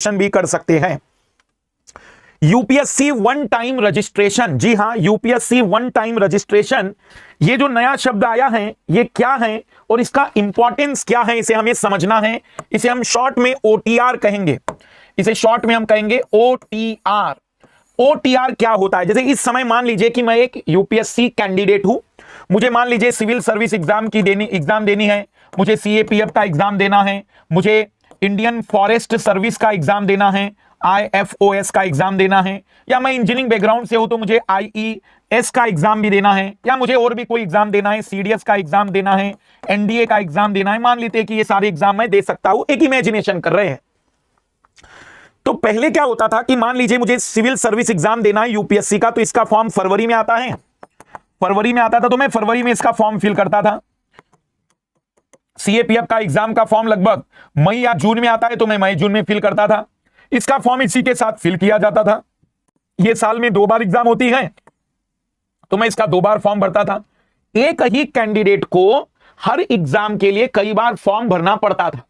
Registration भी कर सकते हैं। यूपीएससी वन टाइम रजिस्ट्रेशन, जी हां, यूपीएससी वन टाइम रजिस्ट्रेशन, ये जो नया शब्द आया है ये क्या है और इसका इंपॉर्टेंस क्या है, इसे हमें समझना है। इसे हम शॉर्ट में ओटीआर कहेंगे, इसे शॉर्ट में हम कहेंगे ओटीआर। ओटीआर क्या होता है? जैसे इस समय मान लीजिए कि मैं एक यूपीएससी कैंडिडेट हूं, मुझे मान लीजिए सिविल सर्विस एग्जाम देनी है, मुझे सीएपीएफ का एग्जाम देना है, मुझे इंडियन फॉरेस्ट सर्विस का एग्जाम देना है, आईएफओएस का एग्जाम देना है, या मैं इंजीनियरिंग बैकग्राउंड से हूं तो मुझे आईईएस का एग्जाम भी देना है, या मुझे और भी कोई एग्जाम देना है, सीडीएस का एग्जाम देना है, एनडीए का एग्जाम देना है। मान लेते हैं कि ये सारे एग्जाम मैं दे सकता हूं, एक इमेजिनेशन कर रहे हैं। तो पहले क्या होता था कि मान लीजिए मुझे सिविल सर्विस एग्जाम देना है यूपीएससी का, तो इसका फॉर्म फरवरी में आता है, फरवरी में आता था, तो मैं फरवरी में इसका फॉर्म फिल करता था। सीएपीएफ का एग्जाम का फॉर्म लगभग मई या जून में आता है, तो मैं मई जून में फिल करता था, इसका फॉर्म इसी के साथ फिल किया जाता था। ये साल में 2 बार एग्जाम होती है, तो मैं इसका 2 बार फॉर्म भरता था। एक ही कैंडिडेट को हर एग्जाम के लिए कई बार फॉर्म भरना पड़ता था।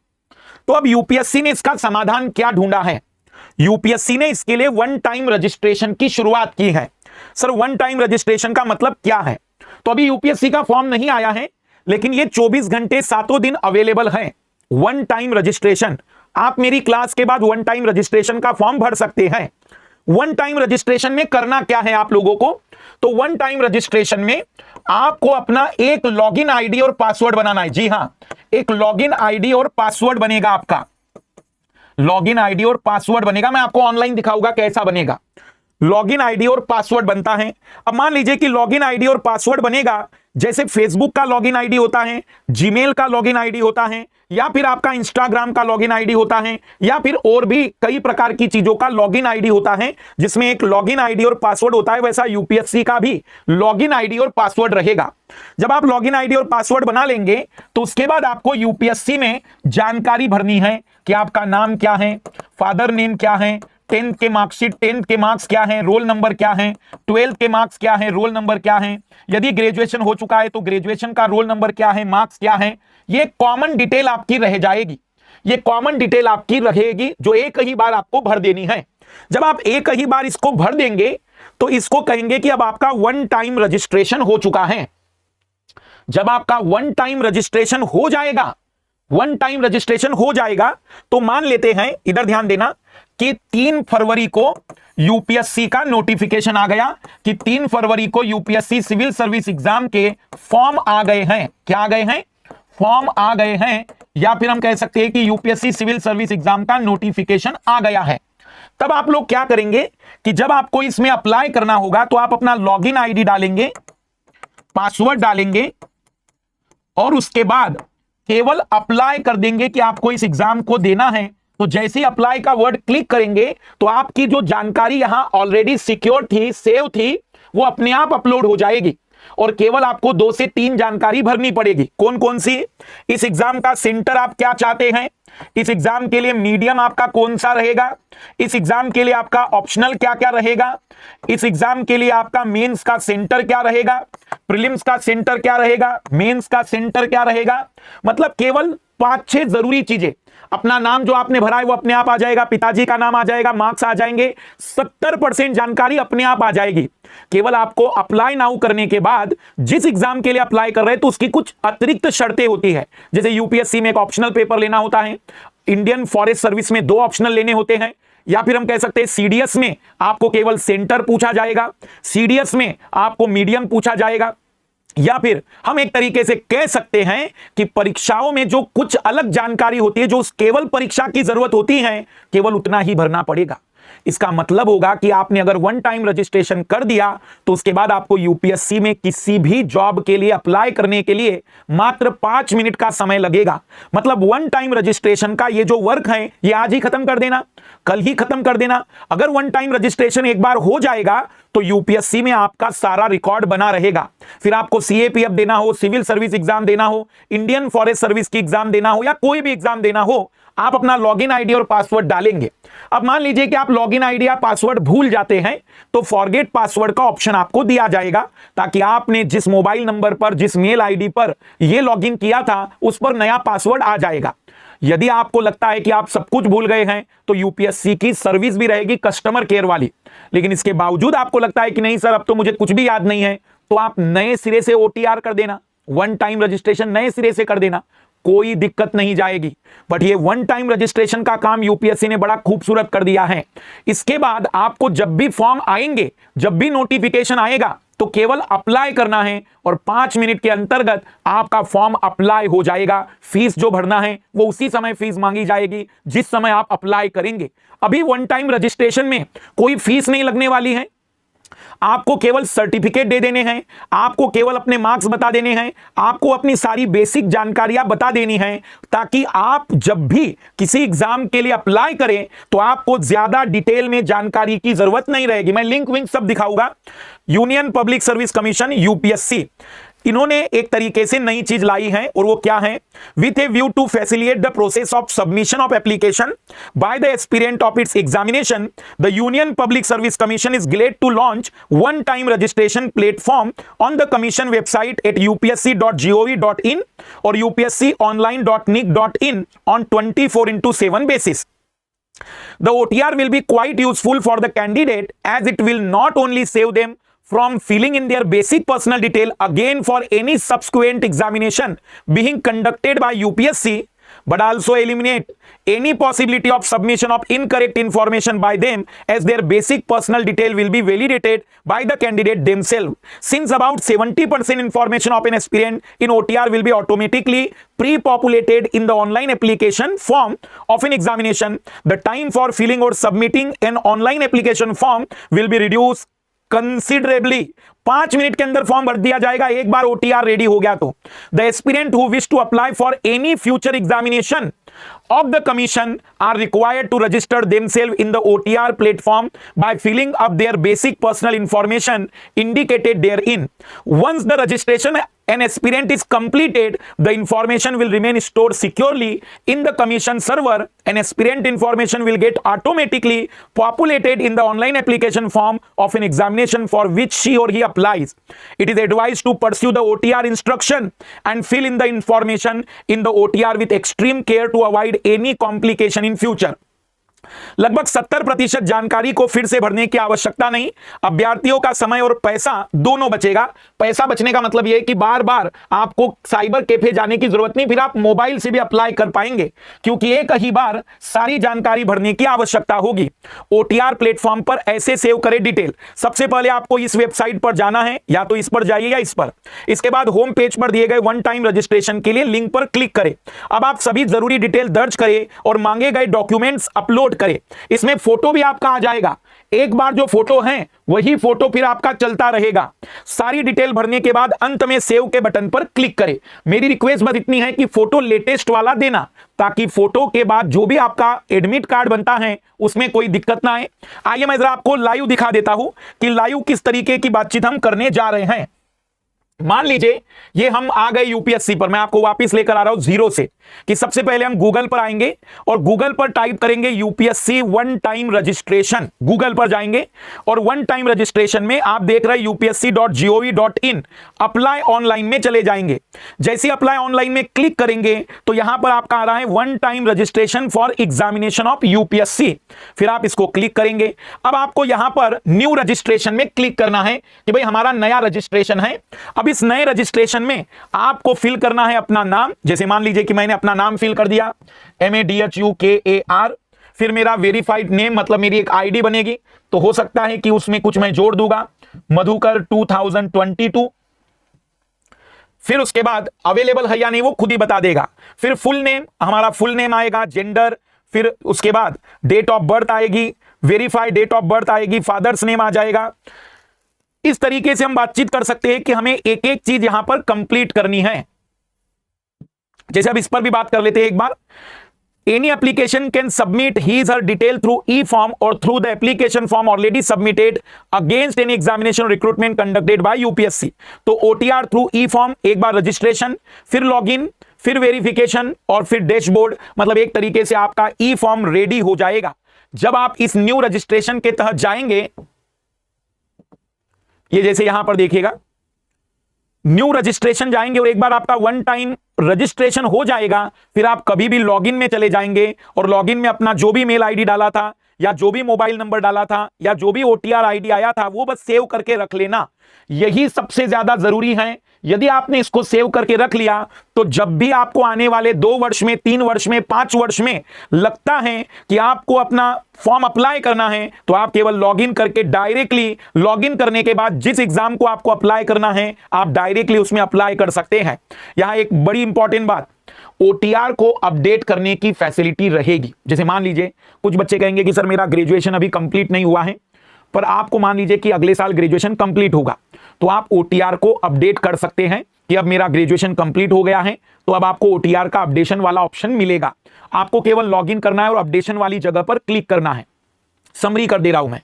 तो अब यूपीएससी ने इसका समाधान क्या ढूंढा है? यूपीएससी ने इसके लिए वन टाइम रजिस्ट्रेशन की शुरुआत की है। सर वन टाइम रजिस्ट्रेशन का मतलब क्या है? तो अभी यूपीएससी का फॉर्म नहीं आया है, लेकिन ये 24 घंटे 7 दिन अवेलेबल है। वन टाइम रजिस्ट्रेशन, आप मेरी क्लास के बाद वन टाइम रजिस्ट्रेशन का फॉर्म भर सकते हैं। वन टाइम रजिस्ट्रेशन में करना क्या है आप लोगों को? तो वन टाइम रजिस्ट्रेशन में आपको अपना एक लॉगिन आईडी और पासवर्ड बनाना है। जी हां, एक लॉगिन आईडी और पासवर्ड बनेगा आपका, लॉगिन आईडी और पासवर्ड बनेगा। मैं आपको ऑनलाइन दिखाऊंगा कैसा बनेगा। लॉगिन आईडी और पासवर्ड बनता है। अब मान लीजिए कि लॉगिन आईडी और पासवर्ड बनेगा, जैसे फेसबुक का लॉगिन आईडी होता है, जीमेल का लॉगिन आईडी होता है, या फिर आपका इंस्टाग्राम का लॉगिन आईडी होता है, या फिर और भी कई प्रकार की चीजों का लॉगिन आईडी होता है जिसमें एक लॉगिन आईडी और पासवर्ड होता है। वैसा यूपीएससी का भी लॉगिन आईडी और पासवर्ड रहेगा। जब आप लॉगिन आईडी और पासवर्ड बना लेंगे तो उसके बाद आपको यूपीएससी में जानकारी भरनी है कि आपका नाम क्या है, फादर नेम क्या है, 10th के मार्कशीट, 10th के मार्क्स क्या है, रोल नंबर क्या है, 12th के मार्क्स क्या है, रोल नंबर क्या है, यदि ग्रेजुएशन हो चुका है तो ग्रेजुएशन का रोल नंबर क्या है, मार्क्स क्या है। ये कॉमन डिटेल आपकी रह जाएगी, ये कॉमन डिटेल आपकी रहेगी जो एक ही बार आपको भर देनी है। जब आप एक ही बार इसको भर देंगे तो इसको कहेंगे कि अब आपका वन टाइम रजिस्ट्रेशन हो चुका है। जब आपका वन टाइम रजिस्ट्रेशन हो जाएगा, वन टाइम रजिस्ट्रेशन हो जाएगा, तो मान लेते हैं, इधर ध्यान देना, कि 3 फरवरी को यूपीएससी का नोटिफिकेशन आ गया कि 3 फरवरी को यूपीएससी सिविल सर्विस एग्जाम के फॉर्म आ गए हैं। क्या आ गए हैं? फॉर्म आ गए हैं, या फिर हम कह सकते हैं कि यूपीएससी सिविल सर्विस एग्जाम का नोटिफिकेशन आ गया है। तब आप लोग क्या करेंगे कि जब आपको इसमें अप्लाई करना होगा तो आप अपना लॉगिन आईडी डालेंगे, पासवर्ड डालेंगे, और उसके बाद केवल अप्लाई कर देंगे कि आपको इस एग्जाम को देना है। तो जैसे ही अप्लाई का वर्ड क्लिक करेंगे तो आपकी जो जानकारी यहां ऑलरेडी सिक्योर थी, सेव थी, वो अपने आप अपलोड हो जाएगी, और केवल आपको 2 से 3 जानकारी भरनी पड़ेगी। कौन कौन सी? इस एग्जाम का सेंटर आप क्या चाहते हैं, इस एग्जाम के लिए मीडियम आपका कौन सा रहेगा, इस एग्जाम के लिए आपका ऑप्शनल क्या क्या रहेगा, इस एग्जाम के लिए आपका मेंस का सेंटर क्या रहेगा, प्रीलिम्स का सेंटर क्या रहेगा, मेंस का सेंटर क्या रहेगा। मतलब केवल 5-6 जरूरी चीजें। अपना नाम जो आपने भरा है वो अपने आप आ जाएगा, पिताजी का नाम आ जाएगा, मार्क्स आ जाएंगे, 70% जानकारी अपने आप आ जाएगी। केवल आपको अप्लाई नाउ करने के बाद जिस एग्जाम के लिए अप्लाई कर रहे हैं तो उसकी कुछ अतिरिक्त शर्तें होती है। जैसे यूपीएससी में एक ऑप्शनल पेपर लेना होता है, इंडियन फॉरेस्ट सर्विस में 2 ऑप्शनल लेने होते हैं, या फिर हम कह सकते हैं सीडीएस में आपको केवल सेंटर पूछा जाएगा, सीडीएस में आपको मीडियम पूछा जाएगा, या फिर हम एक तरीके से कह सकते हैं कि परीक्षाओं में जो कुछ अलग जानकारी होती है, जो केवल परीक्षा की जरूरत होती है, केवल उतना ही भरना पड़ेगा। इसका मतलब होगा कि आपने अगर वन टाइम रजिस्ट्रेशन कर दिया तो उसके बाद आपको यूपीएससी में किसी भी जॉब के लिए अप्लाई करने के लिए मात्र 5 मिनट का समय लगेगा। मतलब वन टाइम रजिस्ट्रेशन का ये जो वर्क है ये आज ही खत्म कर देना, कल ही खत्म कर देना। अगर वन टाइम रजिस्ट्रेशन एक बार हो जाएगा तो यूपीएससी में आपका सारा रिकॉर्ड बना रहेगा। फिर आपको सीएपीएफ देना हो, सिविल सर्विस एग्जाम देना हो, इंडियन फॉरेस्ट सर्विस की एग्जाम देना हो, या कोई भी एग्जाम देना हो, आप अपना लॉगिन आईडी और पासवर्ड डालेंगे। अब मान लीजिए कि आप लॉगिन आईडी या पासवर्ड भूल जाते हैं तो फॉरगेट पासवर्ड का ऑप्शन आपको दिया जाएगा, ताकि आपने जिस मोबाइल नंबर पर, जिस मेल आईडी पर यह लॉगिन किया था उस पर नया पासवर्ड आ जाएगा। यदि आपको लगता है कि आप सब कुछ भूल गए हैं तो यूपीएससी की सर्विस भी रहेगी कस्टमर केयर वाली। लेकिन इसके बावजूद आपको लगता है कि नहीं सर अब तो मुझे कुछ भी याद नहीं है, तो आप नए सिरे से ओटीआर कर देना, वन टाइम रजिस्ट्रेशन नए सिरे से कर देना, कोई दिक्कत नहीं जाएगी। बट ये वन टाइम रजिस्ट्रेशन का काम यूपीएससी ने बड़ा खूबसूरत कर दिया है। इसके बाद आपको जब भी फॉर्म आएंगे, जब भी नोटिफिकेशन आएगा, तो केवल अप्लाई करना है और 5 मिनट के अंतर्गत आपका फॉर्म अप्लाई हो जाएगा। फीस जो भरना है वो उसी समय फीस मांगी जाएगी जिस समय आप अप्लाई करेंगे। अभी वन टाइम रजिस्ट्रेशन में कोई फीस नहीं लगने वाली है, आपको केवल सर्टिफिकेट दे देने हैं, आपको केवल अपने मार्क्स बता देने हैं, आपको अपनी सारी बेसिक जानकारियां बता देनी है, ताकि आप जब भी किसी एग्जाम के लिए अप्लाई करें तो आपको ज्यादा डिटेल में जानकारी की जरूरत नहीं रहेगी। मैं लिंक विंक सब दिखाऊंगा। Union public service commission UPSC इन्होंने एक तरीके से नई चीज लाई है, और वो क्या है, with a view to facilitate the process of submission of application by the aspirant of its examination, the union public service commission is glad to launch one time registration platform on the commission website at upsc.gov.in और upsconline.nic.in on 24/7 basis. The OTR will be quite useful for the candidate as it will not only save them from filling in their basic personal detail again for any subsequent examination being conducted by UPSC, but also eliminate any possibility of submission of incorrect information by them, as their basic personal detail will be validated by the candidate themselves. Since about 70% information of an aspirant in OTR will be automatically pre-populated in the online application form of an examination, the time for filling or submitting an online application form will be reduced considerably. 5 minute के अंदर form भर दिया जाएगा एक बार OTR ready हो गया तो। The aspirant who wish to apply for any future examination of the commission are required to register themselves in the OTR platform by filling up their basic personal information indicated therein. Once the registration an aspirant is completed, the information will remain stored securely in the commission server. An aspirant information will get automatically populated in the online application form of an examination for which she or he applies. It is advised to pursue the OTR instruction and fill in the information in the OTR with extreme care to avoid any complication in future. लगभग 70% जानकारी को फिर से भरने की आवश्यकता नहीं। अभ्यर्थियों का समय और पैसा दोनों बचेगा। पैसा बचने का मतलब यह है कि बार बार आपको साइबर कैफे जाने की जरूरत नहीं, फिर आप मोबाइल से भी अप्लाई कर पाएंगे, क्योंकि एक ही बार सारी जानकारी भरने की आवश्यकता होगी। ओटीआर प्लेटफॉर्म पर ऐसे सेव करें डिटेल। सबसे पहले आपको इस वेबसाइट पर जाना है, या तो इस पर जाइए या इस पर। इसके बाद होम पेज पर दिए गए वन टाइम रजिस्ट्रेशन के लिए लिंक पर क्लिक करें। अब आप सभी जरूरी डिटेल दर्ज करें और मांगे गए डॉक्यूमेंट्स अपलोड करें। इसमें फोटो भी आपका आ जाएगा। एक बार जो फोटो है वही फोटो फिर आपका चलता रहेगा। सारी डिटेल भरने के बाद अंत में सेव के बटन पर क्लिक करें। मेरी रिक्वेस्ट बस इतनी है कि फोटो लेटेस्ट वाला देना, ताकि फोटो के बाद जो भी आपका एडमिट कार्ड बनता है उसमें कोई दिक्कत ना आए। आइए मैं जरा आपको लाइव दिखा देता हूं कि लाइव किस तरीके की बातचीत हम करने जा रहे हैं। मान लीजिए ये हम आ गए यूपीएससी पर, मैं आपको वापस लेकर आ रहा हूं जीरो से, कि सबसे पहले हम गूगल पर आएंगे और गूगल पर टाइप करेंगे UPSC one time registration. Google पर जाएंगे और वन टाइम रजिस्ट्रेशन में आप देख रहे हैं upsc.gov.in, अप्लाई ऑनलाइन में चले जाएंगे। जैसे अप्लाई ऑनलाइन में क्लिक करेंगे तो यहां पर आपका आ रहा है one time registration for examination of UPSC. फिर आप इसको क्लिक करेंगे। अब आपको यहां पर न्यू रजिस्ट्रेशन में क्लिक करना है कि भाई हमारा नया रजिस्ट्रेशन है। अब इस नए रजिस्ट्रेशन में आपको फिल करना है अपना नाम। जैसे मान लीजिए कि मैंने अपना नाम फिल कर दिया, MADHUKAR। फिर मेरा वेरीफाइड नेम, मतलब मेरी एक आईडी बनेगी, तो हो सकता है कि उसमें कुछ मैं जोड़ दूंगा, मधुकर 2022। फिर उसके बाद अवेलेबल है या नहीं वो खुद ही बता देगा। फिर फुल नेम, हमारा फुल नेम आएगा, जेंडर, फिर उसके बाद डेट ऑफ बर्थ आएगी, वेरीफाइड डेट ऑफ बर्थ आएगी, फादर्स नेम आ जाएगा। इस तरीके से हम बातचीत कर सकते हैं कि हमें एक एक चीज यहां पर कंप्लीट करनी है। जैसे अब इस पर भी बात कर लेते हैं एक बार। Any application can submit his her detail through e form और through the application form already submitted against any examination recruitment conducted by UPSC. तो ओटीआर थ्रू ई फॉर्म, एक बार रजिस्ट्रेशन, फिर लॉगिन, फिर वेरिफिकेशन और फिर डैशबोर्ड, मतलब एक तरीके से आपका ई फॉर्म रेडी हो जाएगा। जब आप इस न्यू रजिस्ट्रेशन के तहत जाएंगे, ये जैसे यहां पर देखिएगा न्यू रजिस्ट्रेशन जाएंगे और एक बार आपका वन टाइम रजिस्ट्रेशन हो जाएगा फिर आप कभी भी लॉगिन में चले जाएंगे और लॉगिन में अपना जो भी मेल आईडी डाला था या जो भी मोबाइल नंबर डाला था या जो भी ओटीआर आईडी आया था वो बस सेव करके रख लेना, यही सबसे ज्यादा जरूरी है। यदि आपने इसको सेव करके रख लिया तो जब भी आपको आने वाले 2 वर्ष में, 3 वर्ष में, 5 वर्ष में लगता है कि आपको अपना फॉर्म अप्लाई करना है तो आप केवल लॉगिन करके डायरेक्टली लॉगिन करने के बाद जिस एग्जाम को आपको अप्लाई करना है आप डायरेक्टली उसमें अप्लाई कर सकते हैं। यहां एक बड़ी इंपॉर्टेंट बात, ओटीआर को अपडेट करने की फैसिलिटी रहेगी। जैसे मान लीजिए कुछ बच्चे कहेंगे कि सर मेरा ग्रेजुएशन अभी कंप्लीट नहीं हुआ है, पर आपको मान लीजिए कि अगले साल ग्रेजुएशन कंप्लीट होगा तो आप ओटीआर को अपडेट कर सकते हैं कि अब मेरा ग्रेजुएशन कंप्लीट हो गया है तो अब आपको ओटीआर का अपडेशन वाला ऑप्शन मिलेगा। आपको केवल लॉगिन करना है और अपडेशन वाली जगह पर क्लिक करना है। समरी कर दे रहा हूं मैं,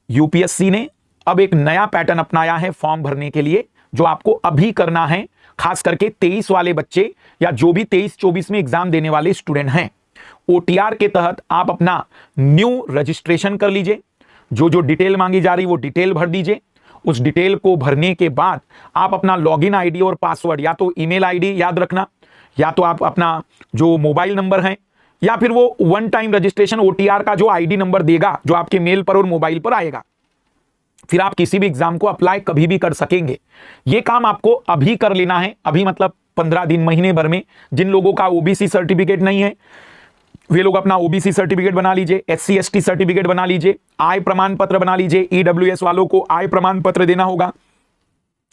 यूपीएससी ने अब एक नया पैटर्न अपनाया है फॉर्म भरने के लिए जो आपको अभी करना है, खास करके 23 वाले बच्चे या जो भी 23-24 में एग्जाम देने वाले स्टूडेंट हैं। ओटीआर के तहत आप अपना न्यू रजिस्ट्रेशन कर लीजिए, जो जो डिटेल मांगी जा रही वो डिटेल भर दीजिए। उस डिटेल को भरने के बाद आप अपना लॉगिन आईडी और पासवर्ड, या तो ईमेल आईडी याद रखना, या तो आप अपना जो मोबाइल नंबर है, या फिर वो वन टाइम रजिस्ट्रेशन ओटीआर का जो आईडी नंबर देगा जो आपके मेल पर और मोबाइल पर आएगा, फिर आप किसी भी एग्जाम को अप्लाई कभी भी कर सकेंगे। ये काम आपको अभी कर लेना है, अभी मतलब 15 दिन, महीने भर में। जिन लोगों का ओबीसी सर्टिफिकेट नहीं है वे लोग अपना ओबीसी सर्टिफिकेट बना लीजिए, एससी एसटी सर्टिफिकेट बना लीजिए, आय प्रमाण पत्र बना लीजिए। ईडब्ल्यूएस वालों को आय प्रमाण पत्र देना होगा,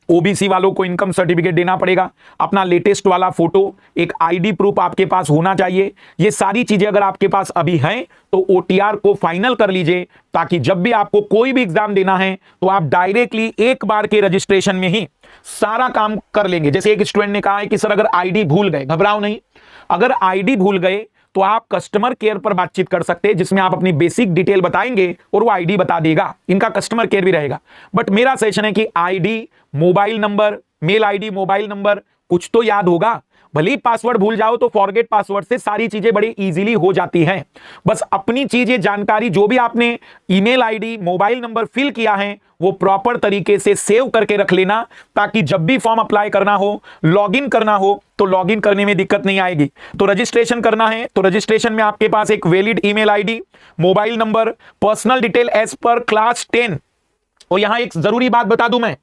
ओबीसी वालों को इनकम सर्टिफिकेट देना पड़ेगा, अपना लेटेस्ट वाला फोटो, एक आईडी प्रूफ आपके पास होना चाहिए। ये सारी चीजें अगर आपके पास अभी हैं तो ओटीआर को फाइनल कर लीजिए, ताकि जब भी आपको कोई भी एग्जाम देना है तो आप डायरेक्टली एक बार के रजिस्ट्रेशन में ही सारा काम कर लेंगे। जैसे एक स्टूडेंट ने कहा है कि सर अगर आईडी भूल गए, घबराओ नहीं, अगर आईडी भूल गए तो आप कस्टमर केयर पर बातचीत कर सकते हैं, जिसमें आप अपनी बेसिक डिटेल बताएंगे और वो आईडी बता देगा। इनका कस्टमर केयर भी रहेगा। बट मेरा सजेशन है कि ID, mobile number, mail ID, mobile number कुछ तो याद होगा। भले ही पासवर्ड भूल जाओ तो फॉरगेट पासवर्ड से सारी चीजें बड़ी इजीली हो जाती हैं। बस अपनी चीजें, जानकारी जो भी आपने email ID, mobile number fill किया है वो प्रॉपर तरीके से सेव करके रख लेना, ताकि जब भी फॉर्म अप्लाई करना हो, लॉगिन करना हो तो लॉगिन करने में दिक्कत नहीं आएगी। तो रजिस्ट्रेशन करना है तो रजिस्ट्रेशन में आपके पास एक valid email ID, mobile number, personal detail as पर क्लास 10। और यहां एक जरूरी बात बता दूं मैं,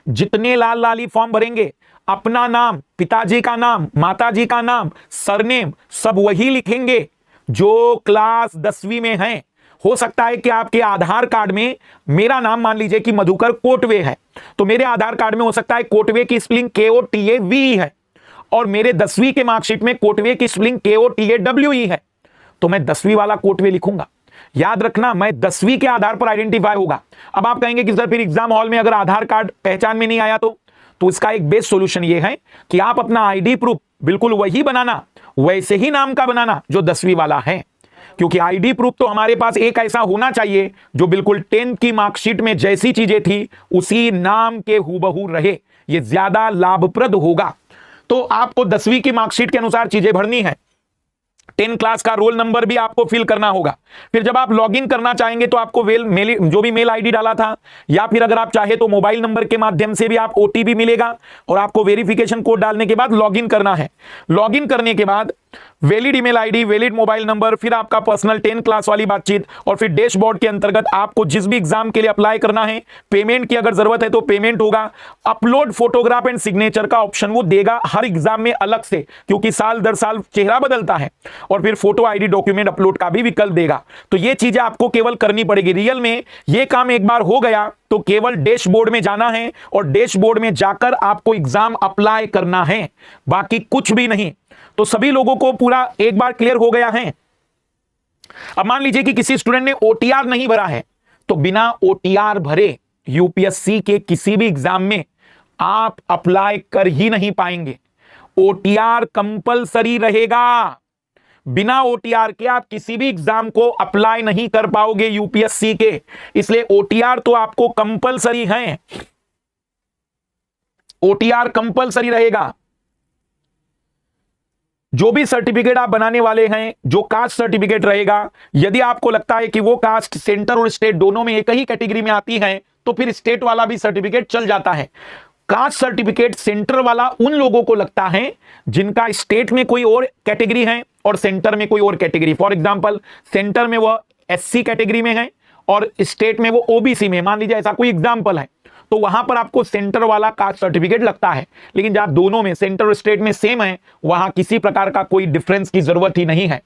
जितने लाल लाली फॉर्म भरेंगे अपना नाम, पिताजी का नाम, माताजी का नाम, सरनेम सब वही लिखेंगे जो क्लास 10वीं में हैं। हो सकता है कि आपके आधार कार्ड में मेरा नाम मान लीजिए कि मधुकर कोटवे है, तो मेरे आधार कार्ड में हो सकता है कोटवे की स्पेलिंग KOTAVE है, और मेरे 10वीं के मार्कशीट में कोटवे की स्पेलिंग KOTAWE है, तो मैं 10वीं वाला कोटवे लिखूंगा। याद रखना, मैं 10वीं के आधार पर आइडेंटिफाई होगा। अब आप कहेंगे कि सर फिर एग्जाम हॉल में अगर आधार कार्ड पहचान में नहीं आया तो इसका एक बेस्ट सॉल्यूशन यह है कि आप अपना आईडी प्रूफ बिल्कुल वही बनाना, वैसे ही नाम का बनाना जो 10वीं वाला है, क्योंकि आईडी प्रूफ तो हमारे पास एक ऐसा होना चाहिए जो बिल्कुल 10th की मार्कशीट में जैसी चीजें थी उसी नाम के हूबहू रहे। यह ज्यादा लाभप्रद होगा। तो आपको 10वीं की मार्कशीट के अनुसार चीजें भरनी है। 10 क्लास का रोल नंबर भी आपको फिल करना होगा। फिर जब आप लॉगिन करना चाहेंगे तो आपको जो भी मेल आईडी डाला था, या फिर अगर आप चाहे तो मोबाइल नंबर के माध्यम से भी आप ओटीपी मिलेगा, और आपको वेरिफिकेशन कोड डालने के बाद लॉगिन करना है। लॉगिन करने के बाद valid email ID, valid mobile number, फिर आपका पर्सनल 10 क्लास वाली बातचीत, और फिर डैशबोर्ड के अंतर्गत आपको जिस भी एग्जाम के लिए अप्लाई करना है, पेमेंट की अगर जरूरत है तो पेमेंट होगा। अपलोड फोटोग्राफ एंड सिग्नेचर का ऑप्शन वो देगा हर एग्जाम में अलग से, क्योंकि साल दर साल चेहरा बदलता है, और फिर फोटो आईडी डॉक्यूमेंट अपलोड का भी विकल्प देगा। तो ये चीजें आपको केवल करनी पड़ेगी। रियल में ये काम एक बार हो गया तो केवल डैशबोर्ड में जाना है और डैशबोर्ड में जाकर आपको एग्जाम अप्लाई करना है, बाकी कुछ भी नहीं। तो सभी लोगों को पूरा एक बार क्लियर हो गया है। अब मान लीजिए कि किसी स्टूडेंट ने ओटीआर नहीं भरा है, तो बिना ओटीआर भरे यूपीएससी के किसी भी एग्जाम में आप अप्लाई कर ही नहीं पाएंगे। ओटीआर कंपलसरी रहेगा। बिना ओटीआर के आप किसी भी एग्जाम को अप्लाई नहीं कर पाओगे यूपीएससी के, इसलिए ओटीआर तो आपको कंपलसरी है। ओटीआर कंपलसरी रहेगा। जो भी सर्टिफिकेट आप बनाने वाले हैं, जो कास्ट सर्टिफिकेट रहेगा, यदि आपको लगता है कि वो कास्ट सेंटर और स्टेट दोनों में एक ही कैटेगरी में आती है तो फिर स्टेट वाला भी सर्टिफिकेट चल जाता है। कास्ट सर्टिफिकेट सेंटर वाला उन लोगों को लगता है जिनका स्टेट में कोई और कैटेगरी है और सेंटर में कोई और कैटेगरी। फॉर एग्जांपल, सेंटर में वो एससी कैटेगरी में है और स्टेट में वो ओबीसी में, मान लीजिए ऐसा कोई एग्जांपल है, तो वहां पर आपको सेंटर वाला कास्ट सर्टिफिकेट लगता है। लेकिन जहां दोनों में, सेंटर और स्टेट में सेम है, वहां किसी प्रकार का कोई डिफरेंस की जरूरत ही नहीं है।